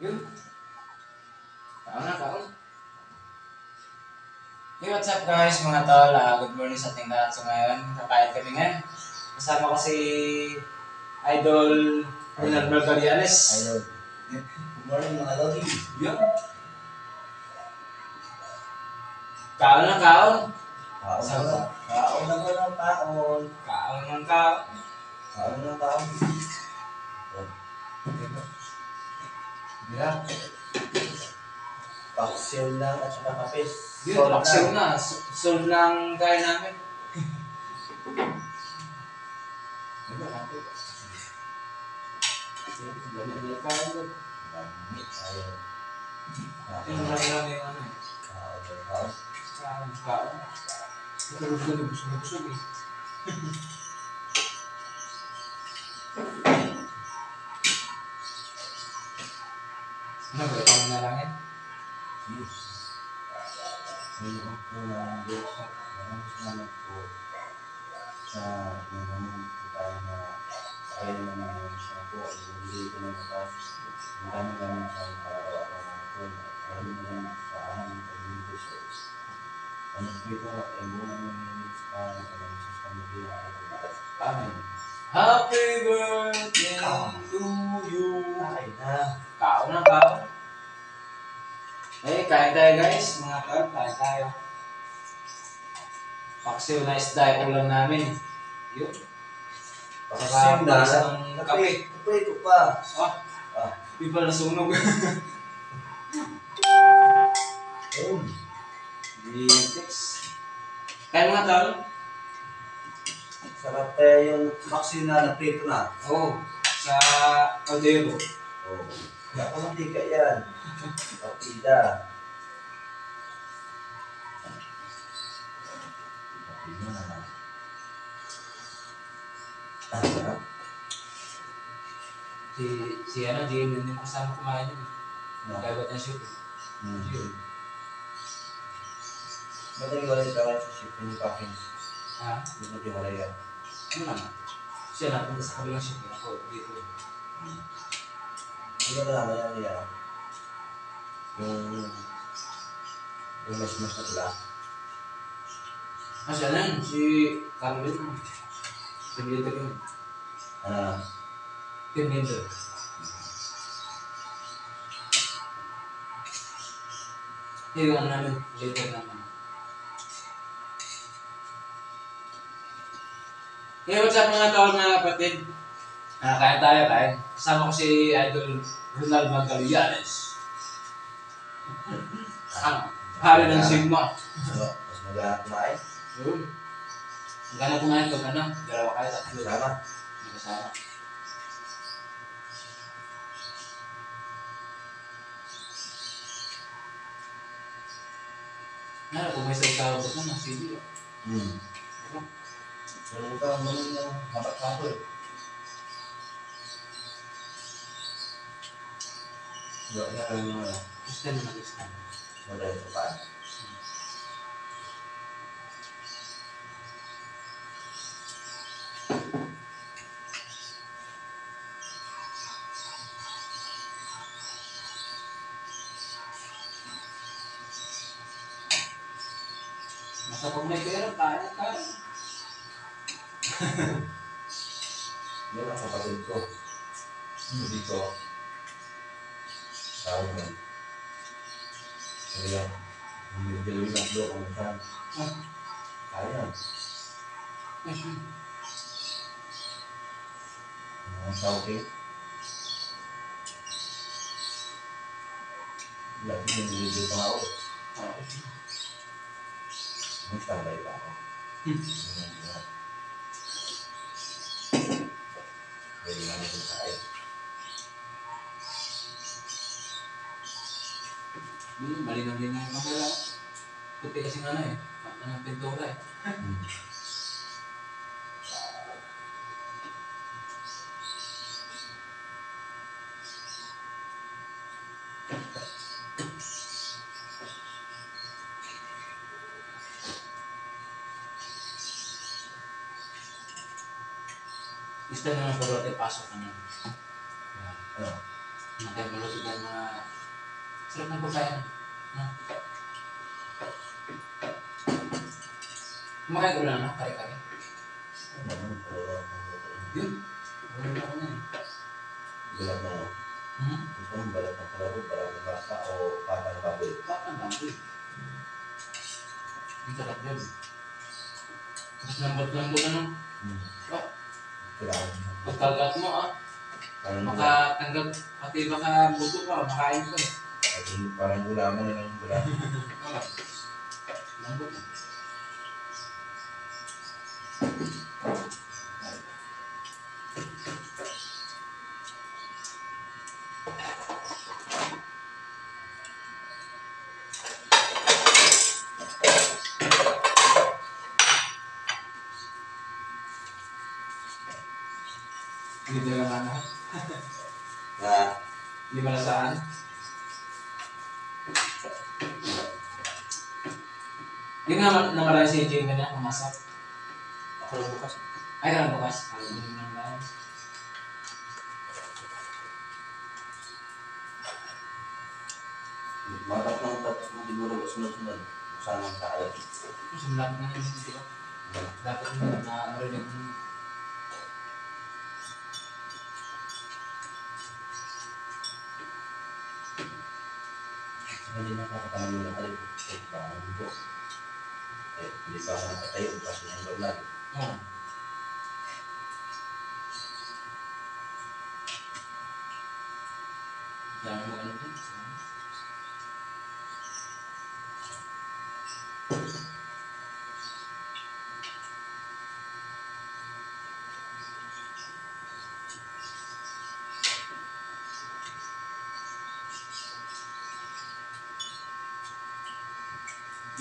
Yun. Kaon na, kaon. Hey, what's up guys mga tol? Good morning sa ating lahat. So ngayon, kakain kami ngayon. Kasama ko si Idol Ronald Margarianes. Idol. Good morning mga Lodi. Yun. Kaon na, kaon. Kaon Saan na. Kaon na ba ng kaon? Kaon ng kaon. Kaon na ng kaon. Yeah. Paksiw lang at saka kape. Yun, paksiw na. Sold ng kain namin. Dami-dami kain doon. Dami. Ayun. Yung marami yung ano eh. Kaon. Kaon. Ito busog eh. Ano ba? Ito na lang yan? Yes. Ayun ko na Diyos at salamat po sa naman po tayo na ayaw naman naman siya po. Ibigay ko na bukas. Maraming sa araw-araw na po. Maraming sa aming community service. Ano po ito ay muna namin sa pamilya at bukas. Amen. Happy birthday to you. Kain na. Kaon na, kaon. Eh, kain tayo guys. Mga tol, kain tayo. Paksiw na isda yung ulam namin. Yun. Paksiw na. Saka ng kape. Kape ko pa. Di pa nasunog. Ayun. Yes. Kain mga tol. Sarap tayo yung paksiw na prito na. Oo. Sa Caldero. Oo. Wala ko mantika yan. Partida. Partida naman. Sarap. Si ano, di yun yung kasama kumain yun. No. Kaya ba't yung soup? Yun. Ba't nag-iwalay ka sa shipping ni Pakin? Ha? Hindi mo nag-iwalay yan. Ano naman? Siya napunta sa kabilang ship. Ako, dito. Hindi ka naman yan niya. Yung mas-mas na pula. Ah, siya na yun. Si Carmen. Team leader yun. Team leader. Yung ano namin, leader naman. Hey, what's up mga tol, mga kapatid? Kain tayo, kain. Kasama ko si Idol Ronald Margarianes. Ang hari ng Sigma. Ano? Mas magalang kumain? Yun. Gano'n kumain ko, gano'n? Dalawa kayo, tatlo. Kasama? Kasama. Ano, kung may sausawag naman, sige. Pero ito ang mga yung habat-habat eh. Gawin na kayo mga Gusto na gusto. model ito pa. Basta pag may pera, kaya, kaya. Yan ang kapatid ko. Hindi ko. Tawag mo. Kaya, hindi gawin ang blok ang saan. Kaya. Ang sauking. Lagi yung video pa ako. May standby pa ako. Pwede namin kung saan. Malinaw-linaw yung mga puti kasi nga ano eh. Ang pintura eh. Gusto na ng pagod ay pasok na niya. Ano? Natin malusog ng mga Sarap ng pagkain. No? Kumakain ko lang, no? Kare-kare. Yun. Wala ako na eh. Balat ng ito ang balat ng kalaro, balat ng baka o pata ng baboy. Pata ng baboy. Ang sarap yun. Tapos lambot-lambot ano. Oh, Kailangan. pagkagat mo makatanggap, pati baka buto ka, makain ko eh. Parang gulaman na lang yung gulaman. Lambot. Hindi naman na. Hindi malasaan. Hindi nga namaraan si Jane ganyan, pumasok. Ako lang bukas. Ay, ka lang bukas. Hindi naman naman. Matap mo siguro sunod-sunod. Saan ang kaalat? Sumulap na yun, di ba? Dapat mo na marinig mo. Hindi na nakakatanong mo lang alin. Parang ito. Hindi pa ako nakatayo. Kasi yung baglag. Oo. Dami mo ano din.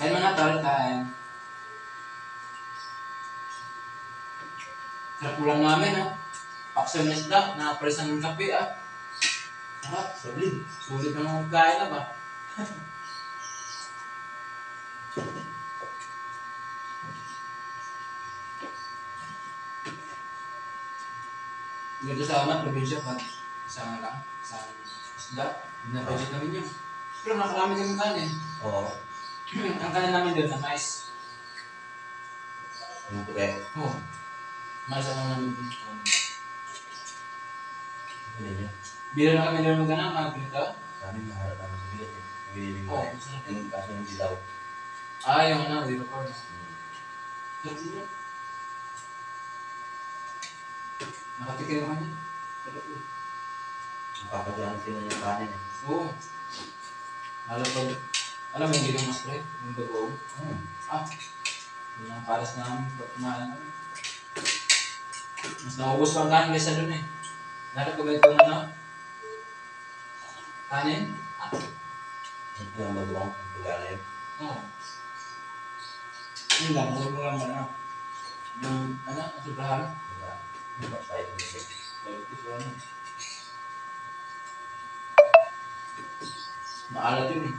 Dahil mga tol, sarap ulam namin ha. Paksa na isda, nakapalis ng kape ah. Sarap, Solid. sulit ng magkain na ba? Dito sa amat, probinsya pag isang lang, isang isda, binabudget namin yun. Pero nakarami kami kanin. Oo. Ang kanin namin doon na mais. Yung puti. Oo. Mais ang namin doon. Hindi niya. Bila na kami doon magana, mga grita. Sabi maharap naman sa bigat eh. Nabilibing mo Oo, eh. masarap. Yung kaso hindi daw. Ah, yung ano, di record. Sarap din yun. Nakatikin naman yun. Sarap yun. Nakakadaan sila yung kanin eh. Oo. Alam mo yung gilong mas pre, yung bagoong. Yung mga paras namin, pag kumain kami. Mas naubos pa ang kanin kaysa dun eh. Dapat ko ba itong ano? Kanin? Ito ang bagoong. Pagkala yun. Oo. Yun lang, huwag mo lang ano. Yung ano, sobrahan. Wala. Hindi pa tayo tumisip. Maalat yun eh.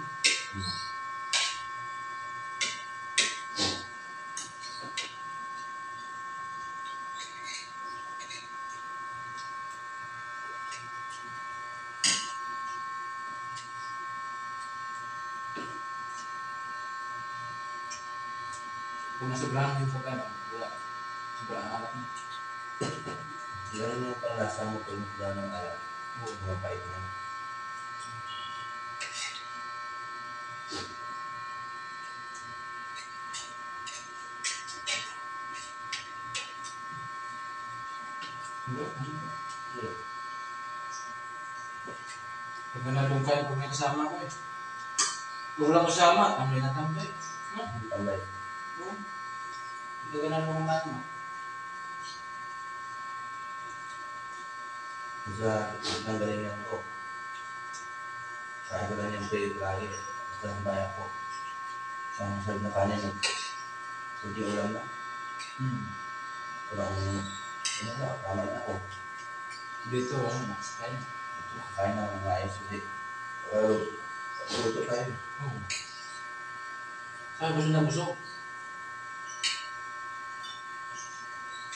Kung nasobrahan yung pagkano, wala. Sobrang alat na. Ganun yung panglasa mo kung magdaan ng alat. Oo. Mga pait na. Pag nalungkay, pag may kasama ko eh. Kung wala kasama, tambay na tambay. No? Tambay. Oo. Hindi ka na lumang mo. Sa ng galingan ko. Kaya ko lang yung prayer lagi. Basta ang bayak ko. Sa masarap na kanin. Kunti ulam na. Kurang, ano na, tama na ako. Dito, ano, kaya. Kain na ng ayos ulit. Pero, luto tayo. Oo. Saan busog na busog?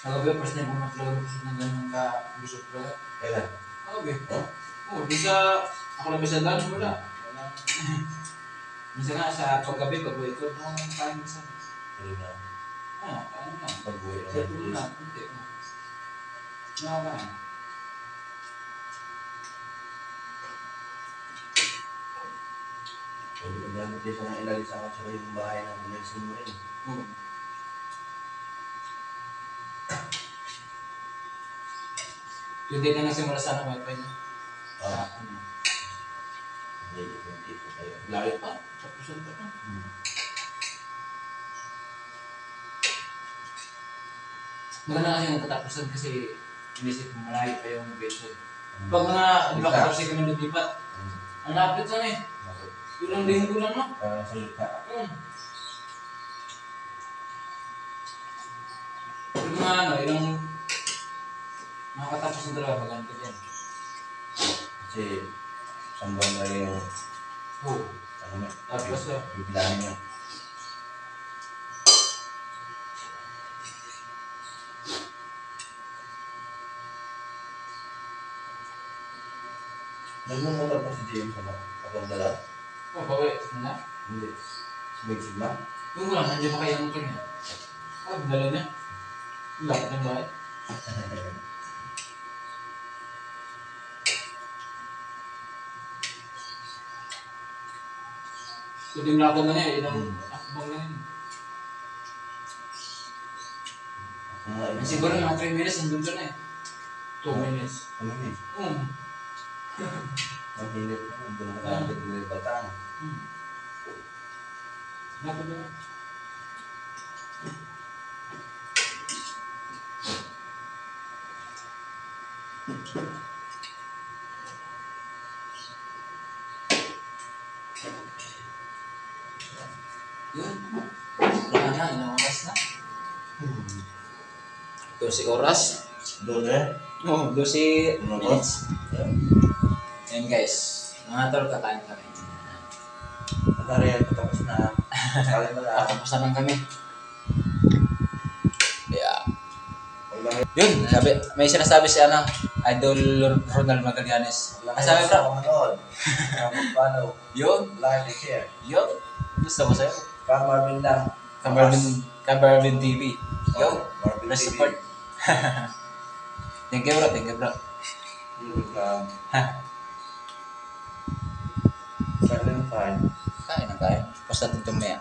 Nagabi, pas na mga talaga busog na ganun ka busog talaga. Kailan? Nagabi. Oh? Oo, di sa, ako lang sa dance, wala. Walang Minsan nga sa paggabi, pag-uwi ko, kain minsan. Pero na, Kain mo lang. pag-uwi na Set mo lang. na, hindi. Nakakain. Pwede ka gamit dito ng ilalis ako sa yung bahay ng Nelson mo rin. Oo. Yung date na nagsimula sana wifi niya. Ah, hindi, yung tipo kayo. Layo pa. Tapusan pa pa. Maganda kasi yung katapusan kasi inisip mo malayo pa yung location. Pag mga 14 kami lumipat, ang lapit na eh. Ilang linggo lang no? Parang salita. Yung mga ilang makakatapos ng dalawa, maganda yan. Kasi, isang buwan na rin yung, Oo. ano na, Tapos bibilangin nyo. Nagmumotor pa si James ano? Kapag dala? bawi. Na? Hindi. Sumig-sig na? Yung lang, nandiyan pa kayo ang motor niya. Dala niya. Lapit ng bahay. Kuting lakad na niya, ilang akbang na yun. Siguro mga 3 minutes, nandun doon eh. 2 minutes. Kuminis. Ang hinip na. Doon na nakakit ng batang. Lapit na. Yun. Wala na, ilang oras na. 12 oras. Doon eh. Oo, 12 Ano ba? minutes. Yan guys, mga tol, kakain kami. Matari yan. Patapos na. Kali mo lang. Tapos na lang kami. Yeah. Wala Yun, sabi, may sinasabi si Idol Ronald Magallanes. Ang sabi bro? Manood. Follow. Yun, Like and share. yun. Gusto ko sa'yo. From Marvin lang. Kabarvin TV. Yo, Marvin let's TV. support. Thank you bro, thank you bro. Silent time. Kain na tayo. Post natin ito maya.